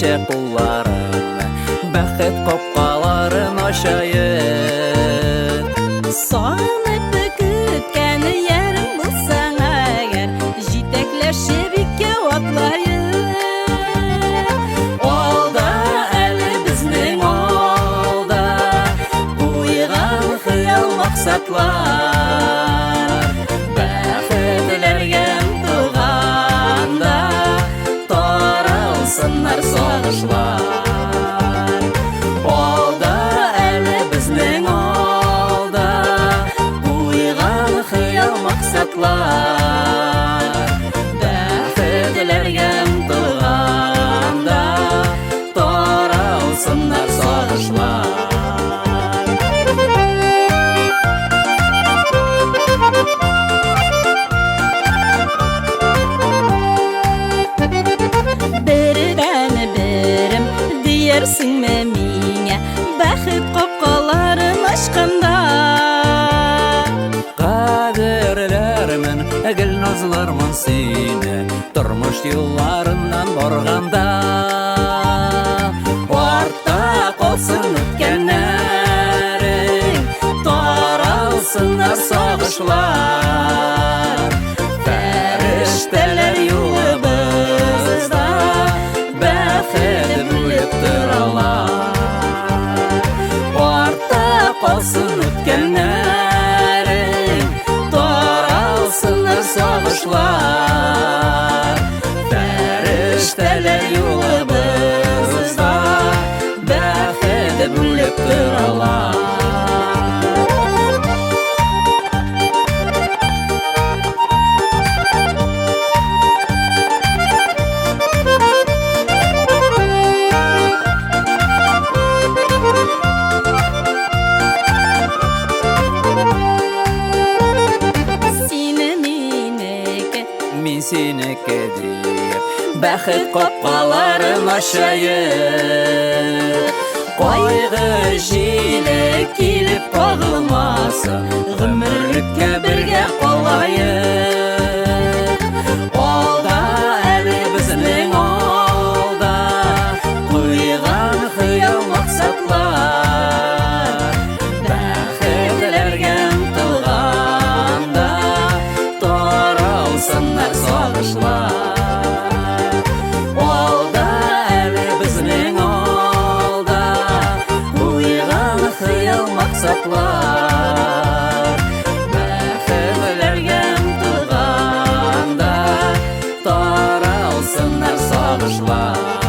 неше кулларын, бәхет капкаларын ачайын. Сагынып көткән ярым булсаң әгәр, җитәкләшеп икәү атлайын. Алда әле безнең алда куйган хыял максатлар, бәхетләргә туганда таралсыннар сагышлар. Алда әле безнең алда куйган хыял максатлар, бәхетләргә туганда таралсыннар сагышлар. Бердән-берем диярсеңме миңа, бәхет капкаларын ачканда? Кадерләрмен, гел назлармын сине, тормыш юлларыннан барганда. Артта калсын үткәннәрең, таралсыннар сагышлар. Фәрештәләр юлыбызда бәхет бүлеп торалар. Артта калсын үткәннәрең, таралсыннар сагышлар. Фәрештәләр юлыбызда бәхет бүлеп торалар. Мин синеке диеп, бәхет капкаларын ачайын. Кайгы җиле килеп кагылмасын, гомерлеккә бергә калайын. Алда әле безнең алда куйган хыял максатлар, бәхетләргә тулганда таралсыннар сагышлар. Алда әле безнең алда куйган хыял максатлар, бәхетләргә тулганда таралсыннар сагышлар.